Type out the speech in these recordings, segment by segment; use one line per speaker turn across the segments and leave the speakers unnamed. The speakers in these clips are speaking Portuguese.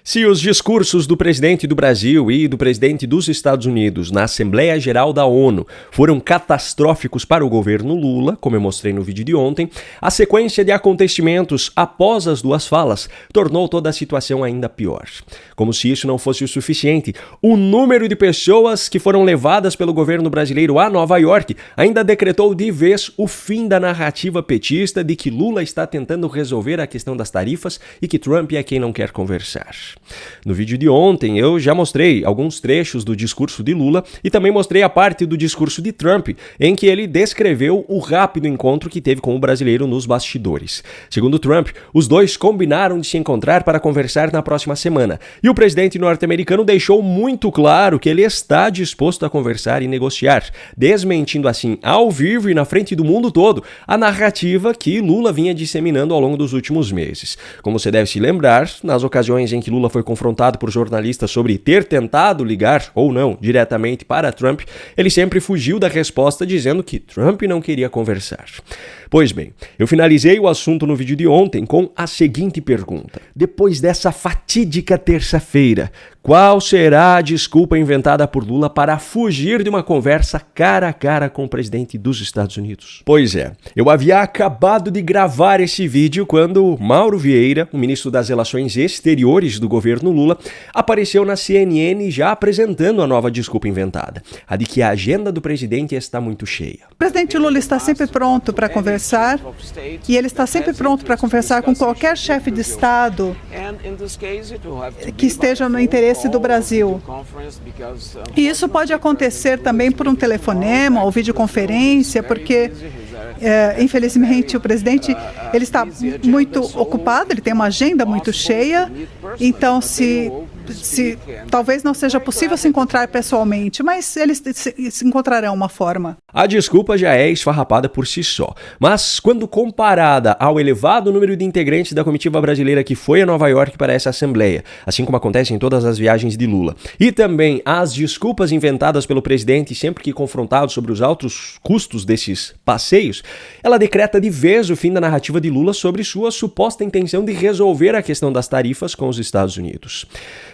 Se os discursos do presidente do Brasil e do presidente dos Estados Unidos na Assembleia Geral da ONU foram catastróficos para o governo Lula, como eu mostrei no vídeo de ontem, a sequência de acontecimentos após as duas falas tornou toda a situação ainda pior. Como se isso não fosse o suficiente, o número de pessoas que foram levadas pelo governo brasileiro a Nova York ainda decretou de vez o fim da narrativa petista de que Lula está tentando resolver a questão das tarifas e que Trump é quem não quer conversar. No vídeo de ontem eu já mostrei alguns trechos do discurso de Lula e também mostrei a parte do discurso de Trump, em que ele descreveu o rápido encontro que teve com o brasileiro nos bastidores. Segundo Trump, os dois combinaram de se encontrar para conversar na próxima semana, e o presidente norte-americano deixou muito claro que ele está disposto a conversar e negociar, desmentindo assim ao vivo e na frente do mundo todo a narrativa que Lula vinha disseminando ao longo dos últimos meses. Como você deve se lembrar, nas ocasiões em que Lula foi confrontado por jornalistas sobre ter tentado ligar, ou não, diretamente para Trump, ele sempre fugiu da resposta dizendo que Trump não queria conversar. Pois bem, eu finalizei o assunto no vídeo de ontem com a seguinte pergunta. Depois dessa fatídica terça-feira, qual será a desculpa inventada por Lula para fugir de uma conversa cara a cara com o presidente dos Estados Unidos? Pois é, eu havia acabado de gravar esse vídeo quando Mauro Vieira, o ministro das Relações Exteriores do governo Lula, apareceu na CNN já apresentando a nova desculpa inventada, a de que a agenda do presidente está muito cheia.
O presidente Lula está sempre pronto para conversar e ele está sempre pronto para conversar com qualquer chefe de Estado que esteja no interesse do Brasil. E isso pode acontecer também por um telefonema ou videoconferência, porque infelizmente o presidente ele está muito ocupado, ele tem uma agenda muito cheia, então se talvez não seja possível se encontrar pessoalmente, mas eles se encontrarão uma forma.
A desculpa já é esfarrapada por si só, mas quando comparada ao elevado número de integrantes da comitiva brasileira que foi a Nova York para essa assembleia, assim como acontece em todas as viagens de Lula, e também as desculpas inventadas pelo presidente sempre que confrontado sobre os altos custos desses passeios, ela decreta de vez o fim da narrativa de Lula sobre sua suposta intenção de resolver a questão das tarifas com os Estados Unidos.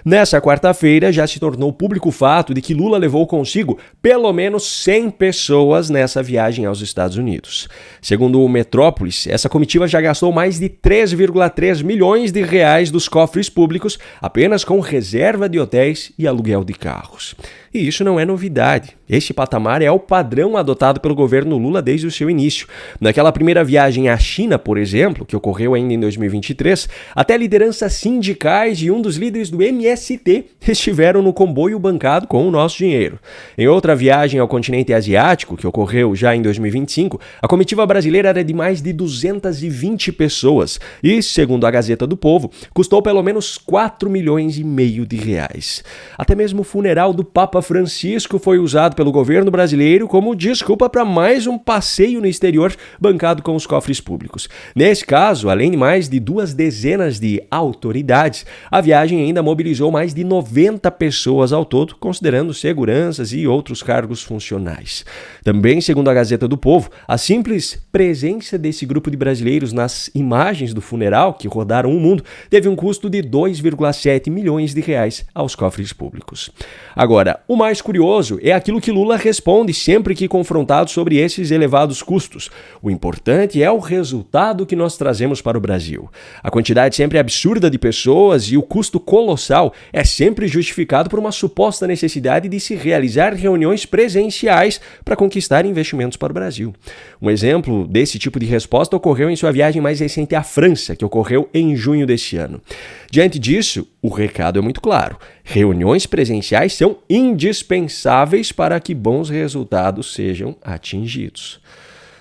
Nessa quarta-feira, já se tornou público o fato de que Lula levou consigo pelo menos 100 pessoas nessa viagem aos Estados Unidos. Segundo o Metrópolis, essa comitiva já gastou mais de 3,3 milhões de reais dos cofres públicos apenas com reserva de hotéis e aluguel de carros. E isso não é novidade. Este patamar é o padrão adotado pelo governo Lula desde o seu início. Naquela primeira viagem à China, por exemplo, que ocorreu ainda em 2023, até lideranças sindicais e um dos líderes do MST estiveram no comboio bancado com o nosso dinheiro. Em outra viagem ao continente asiático, que ocorreu já em 2025, a comitiva brasileira era de mais de 220 pessoas e, segundo a Gazeta do Povo, custou pelo menos 4,5 milhões de reais. Até mesmo o funeral do Papa Francisco foi usado pelo governo brasileiro como desculpa para mais um passeio no exterior bancado com os cofres públicos. Nesse caso, além de mais de 2 dezenas de autoridades, a viagem ainda mobilizou mais de 90 pessoas ao todo, considerando seguranças e outros cargos funcionais. Também, segundo a Gazeta do Povo, a simples presença desse grupo de brasileiros nas imagens do funeral, que rodaram o mundo, teve um custo de 2,7 milhões de reais aos cofres públicos. Agora, o mais curioso é aquilo que Lula responde sempre que confrontado sobre esses elevados custos. O importante é o resultado que nós trazemos para o Brasil. A quantidade sempre absurda de pessoas e o custo colossal é sempre justificado por uma suposta necessidade de se realizar reuniões presenciais para conquistar investimentos para o Brasil. Um exemplo desse tipo de resposta ocorreu em sua viagem mais recente à França, que ocorreu em junho deste ano. Diante disso, o recado é muito claro. Reuniões presenciais são indispensáveis para que bons resultados sejam atingidos.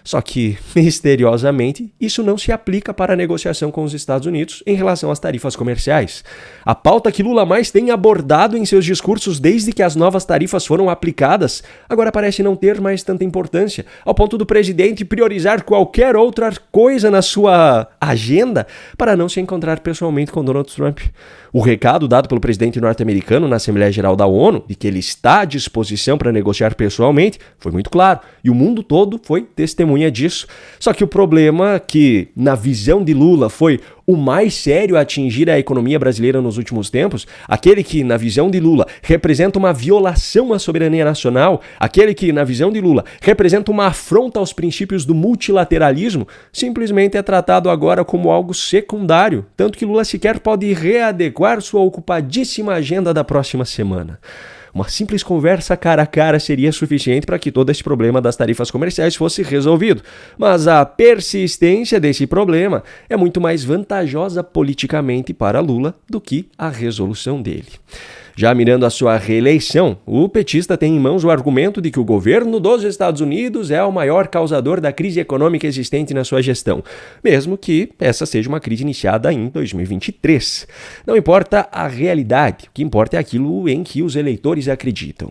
Só que, misteriosamente, isso não se aplica para a negociação com os Estados Unidos em relação às tarifas comerciais. A pauta que Lula mais tem abordado em seus discursos desde que as novas tarifas foram aplicadas, agora parece não ter mais tanta importância, ao ponto do presidente priorizar qualquer outra coisa na sua agenda para não se encontrar pessoalmente com Donald Trump. O recado dado pelo presidente norte-americano na Assembleia Geral da ONU, de que ele está à disposição para negociar pessoalmente, foi muito claro, e o mundo todo foi testemunha testemunha disso. Só que o problema que, na visão de Lula, foi o mais sério a atingir a economia brasileira nos últimos tempos, aquele que, na visão de Lula, representa uma violação à soberania nacional, aquele que, na visão de Lula, representa uma afronta aos princípios do multilateralismo, simplesmente é tratado agora como algo secundário, tanto que Lula sequer pode readequar sua ocupadíssima agenda da próxima semana. Uma simples conversa cara a cara seria suficiente para que todo esse problema das tarifas comerciais fosse resolvido. Mas a persistência desse problema é muito mais vantajosa politicamente para Lula do que a resolução dele. Já mirando a sua reeleição, o petista tem em mãos o argumento de que o governo dos Estados Unidos é o maior causador da crise econômica existente na sua gestão, mesmo que essa seja uma crise iniciada em 2023. Não importa a realidade, o que importa é aquilo em que os eleitores acreditam.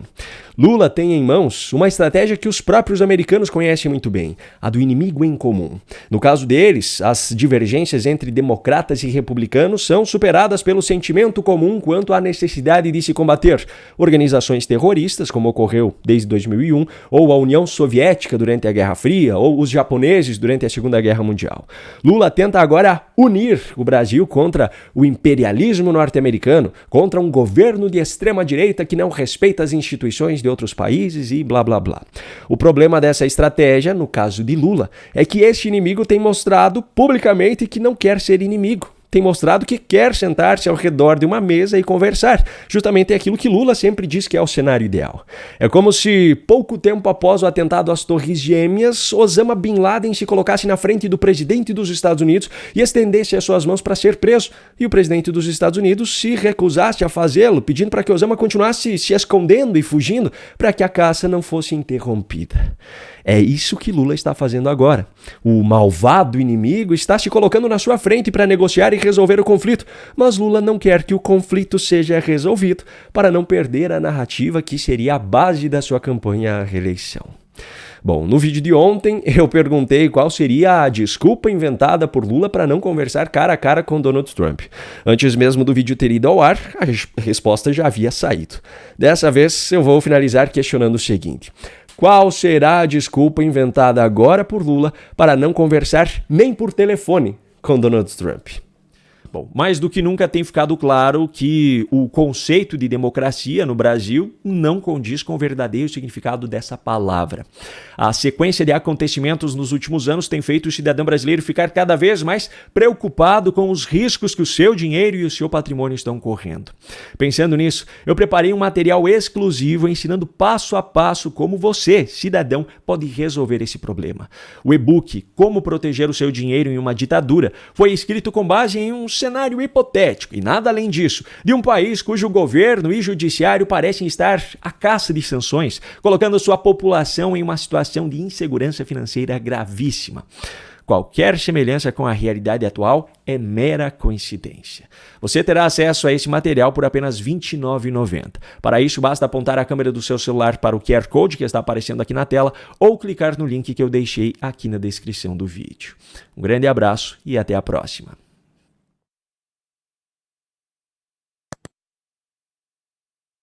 Lula tem em mãos uma estratégia que os próprios americanos conhecem muito bem, a do inimigo em comum. No caso deles, as divergências entre democratas e republicanos são superadas pelo sentimento comum quanto à necessidade de se combater organizações terroristas, como ocorreu desde 2001, ou a União Soviética durante a Guerra Fria, ou os japoneses durante a Segunda Guerra Mundial. Lula tenta agora unir o Brasil contra o imperialismo norte-americano, contra um governo de extrema-direita que não respeita as instituições de outros países e blá blá blá. O problema dessa estratégia, no caso de Lula, é que este inimigo tem mostrado publicamente que não quer ser inimigo. Tem mostrado que quer sentar-se ao redor de uma mesa e conversar. Justamente aquilo que Lula sempre diz que é o cenário ideal. É como se, pouco tempo após o atentado às Torres Gêmeas, Osama Bin Laden se colocasse na frente do presidente dos Estados Unidos e estendesse as suas mãos para ser preso. E o presidente dos Estados Unidos se recusasse a fazê-lo, pedindo para que Osama continuasse se escondendo e fugindo para que a caça não fosse interrompida. É isso que Lula está fazendo agora. O malvado inimigo está se colocando na sua frente para negociar e resolver o conflito, mas Lula não quer que o conflito seja resolvido para não perder a narrativa que seria a base da sua campanha à reeleição. Bom, no vídeo de ontem eu perguntei qual seria a desculpa inventada por Lula para não conversar cara a cara com Donald Trump. Antes mesmo do vídeo ter ido ao ar, a resposta já havia saído. Dessa vez eu vou finalizar questionando o seguinte: qual será a desculpa inventada agora por Lula para não conversar nem por telefone com Donald Trump? Bom, mais do que nunca tem ficado claro que o conceito de democracia no Brasil não condiz com o verdadeiro significado dessa palavra. A sequência de acontecimentos nos últimos anos tem feito o cidadão brasileiro ficar cada vez mais preocupado com os riscos que o seu dinheiro e o seu patrimônio estão correndo. Pensando nisso, eu preparei um material exclusivo ensinando passo a passo como você, cidadão, pode resolver esse problema. O e-book Como Proteger o Seu Dinheiro em uma Ditadura foi escrito com base em um cenário hipotético e nada além disso, de um país cujo governo e judiciário parecem estar à caça de sanções, colocando sua população em uma situação de insegurança financeira gravíssima. Qualquer semelhança com a realidade atual é mera coincidência. Você terá acesso a esse material por apenas R$ 29,90. Para isso, basta apontar a câmera do seu celular para o QR Code que está aparecendo aqui na tela ou clicar no link que eu deixei aqui na descrição do vídeo. Um grande abraço e até a próxima.